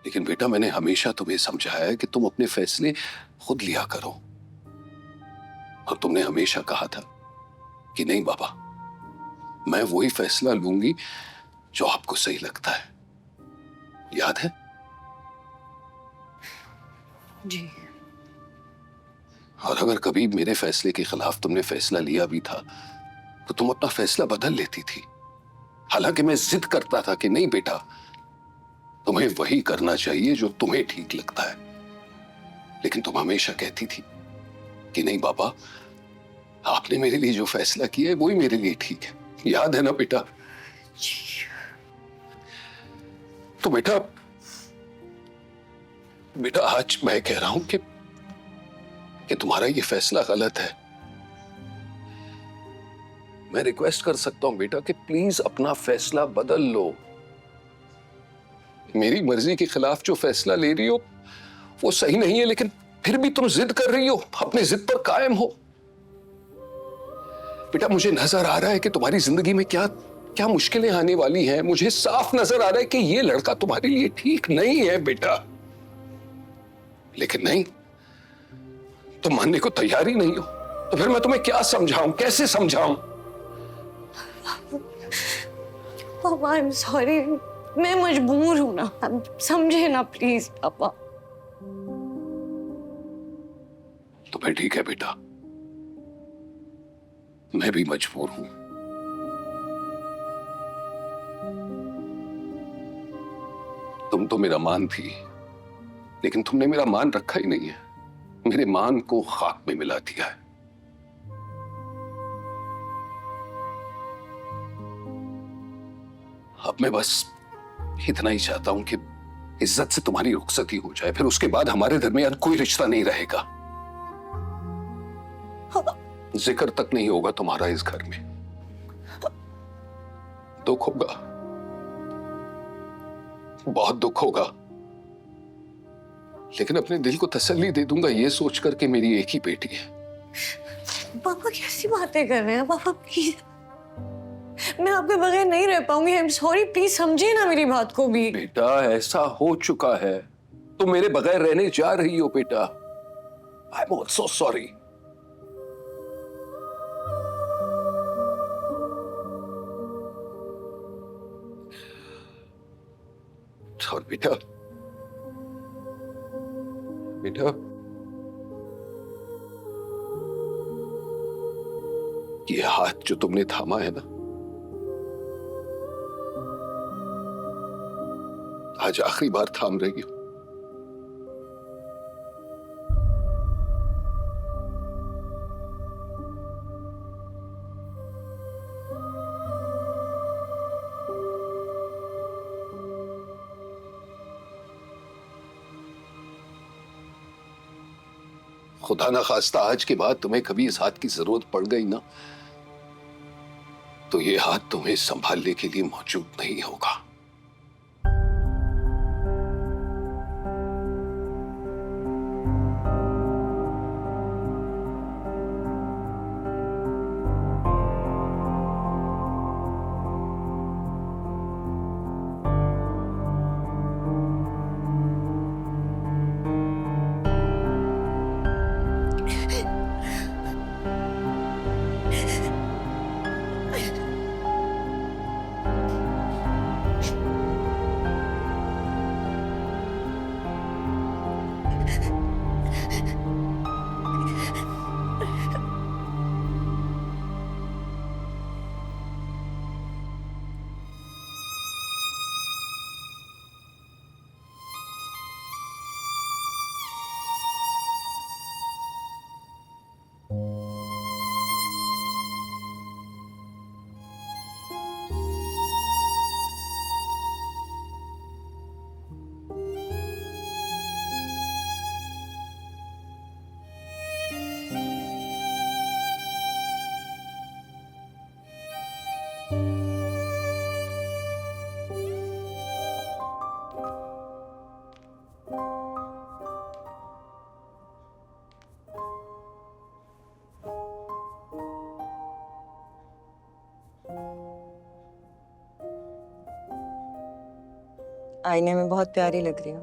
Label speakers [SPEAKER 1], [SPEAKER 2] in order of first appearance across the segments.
[SPEAKER 1] लेकिन बेटा मैंने हमेशा तुम्हें समझाया है कि तुम अपने फैसले खुद लिया करो, और तुमने हमेशा कहा था कि नहीं बाबा, मैं वही फैसला लूंगी जो आपको सही लगता है। याद है?
[SPEAKER 2] जी।
[SPEAKER 1] और अगर कभी मेरे फैसले के खिलाफ तुमने फैसला लिया भी था तो तुम अपना फैसला बदल लेती थी। हालांकि मैं जिद करता था कि नहीं बेटा, तुम्हें वही करना चाहिए जो तुम्हें ठीक लगता है, लेकिन तुम हमेशा कहती थी कि नहीं बाबा, आपने मेरे लिए जो फैसला किया है वही मेरे लिए ठीक है। याद है ना बेटा? तो बेटा बेटा आज मैं कह रहा हूं कि तुम्हारा ये फैसला गलत है। मैं रिक्वेस्ट कर सकता हूं बेटा कि प्लीज अपना फैसला बदल लो। मेरी मर्जी के खिलाफ जो फैसला ले रही हो वो सही नहीं है, लेकिन फिर भी तुम जिद कर रही हो, अपनी जिद पर कायम हो। बेटा मुझे नजर आ रहा है कि तुम्हारी जिंदगी में क्या क्या मुश्किलें आने वाली हैं। मुझे साफ नजर आ रहा है कि ये लड़का तुम्हारे लिए ठीक नहीं है बेटा। लेकिन नहीं, तुम मानने को तैयार ही नहीं हो, तो फिर मैं तुम्हें क्या समझाऊं, कैसे समझाऊं?
[SPEAKER 2] पापा आई एम सॉरी, मैं मजबूर हूं ना, आप समझे ना प्लीज पापा।
[SPEAKER 1] तो फिर ठीक है बेटा, मैं भी मजबूर हूं। तुम तो मेरा मान थी, लेकिन तुमने मेरा मान रखा ही नहीं है, मेरे मान को खाक में मिला दिया है। अब मैं बस इतना ही चाहता हूं कि इज्जत से तुम्हारी रुखसती हो जाए, फिर उसके बाद हमारे दरमियान कोई रिश्ता नहीं रहेगा। जिक्र तक नहीं होगा तुम्हारा इस घर में। दुख होगा, बहुत दुख होगा, लेकिन अपने दिल को तसल्ली दे दूंगा ये सोचकर कि मेरी एक ही बेटी है।
[SPEAKER 2] पापा कैसी बातें कर रहे हैं पापा, प्लीज मैं आपके बगैर नहीं रह पाऊंगी। आई एम सॉरी, प्लीज समझिए ना मेरी बात को भी।
[SPEAKER 1] बेटा ऐसा हो चुका है, तुम मेरे बगैर रहने जा रही हो बेटा। I am also sorry. और बेटा बेटा ये हाथ जो तुमने थामा है ना, आज आखिरी बार थाम रही हो। खुदा ना खास्ता आज के बाद तुम्हें कभी इस हाथ की जरूरत पड़ गई ना, तो ये हाथ तुम्हें संभालने के लिए मौजूद नहीं होगा।
[SPEAKER 3] आईने में बहुत प्यारी लग रही हो।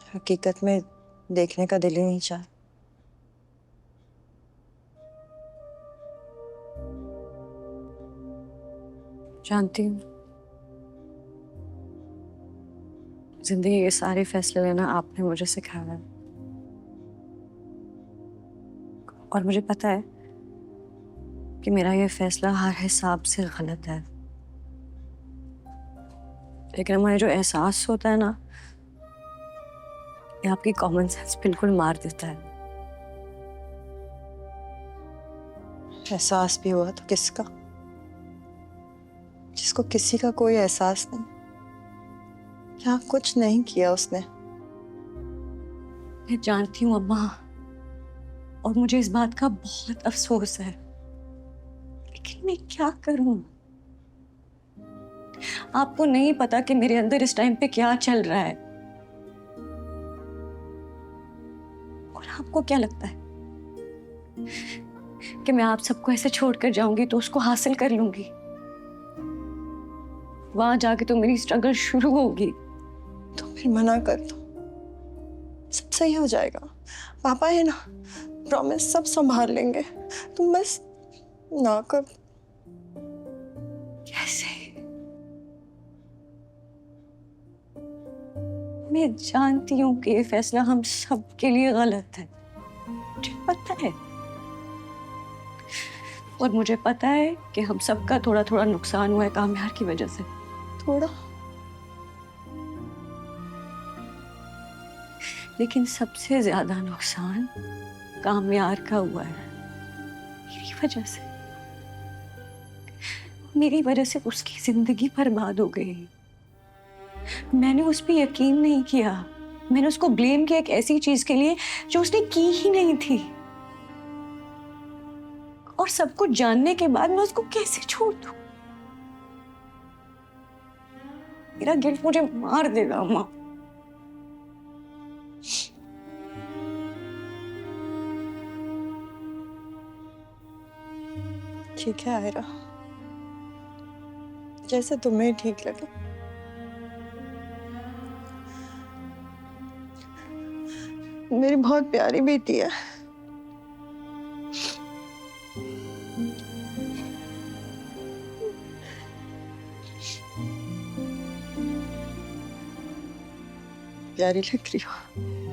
[SPEAKER 3] हकीकत में देखने का दिल ही नहीं चाहा।
[SPEAKER 2] जानती हूँ, जिंदगी के सारे फैसले लेना आपने मुझे सिखाया है। और मुझे पता है कि मेरा ये फैसला हर हिसाब से गलत है, लेकिन मुझे जो एहसास होता है ना, ये आपकी कॉमन सेंस बिल्कुल मार देता है।
[SPEAKER 3] एहसास भी हुआ तो किसका? जिसको किसी का कोई एहसास नहीं, क्या कुछ नहीं किया उसने।
[SPEAKER 2] मैं जानती हूँ अम्मा, और मुझे इस बात का बहुत अफसोस है, लेकिन मैं क्या करूं? आपको नहीं पता कि मेरे अंदर इस टाइम पे क्या चल रहा है। और आपको क्या लगता है कि मैं आप सबको ऐसे छोड़कर जाऊंगी तो उसको हासिल कर लूंगी? वहां जाके तो मेरी स्ट्रगल शुरू होगी।
[SPEAKER 3] तो फिर मना कर दो, सब सही हो जाएगा। पापा है ना, प्रॉमिस, सब संभाल लेंगे। तुम बस ना कर।
[SPEAKER 2] कैसे? मैं जानती हूँ कि ये फैसला हम सबके लिए गलत है, मुझे पता है। और मुझे पता है कि हम सबका थोड़ा थोड़ा नुकसान हुआ है कामयार की वजह से।
[SPEAKER 3] थोड़ा?
[SPEAKER 2] लेकिन सबसे ज्यादा नुकसान कामयार का हुआ है, मेरी वजह से। मेरी वजह से उसकी जिंदगी बर्बाद हो गई। मैंने उस पर यकीन नहीं किया, मैंने उसको ब्लेम किया एक ऐसी चीज के लिए जो उसने की ही नहीं थी। और सब कुछ जानने के बाद मैं उसको कैसे छोड़ दूं? मेरा गिल्ट मुझे मार देगा अम्मा।
[SPEAKER 3] ठीक है आयरा, जैसे तुम्हें ठीक लगे। मेरी बहुत प्यारी बेटी है। प्यारी लग रही हो।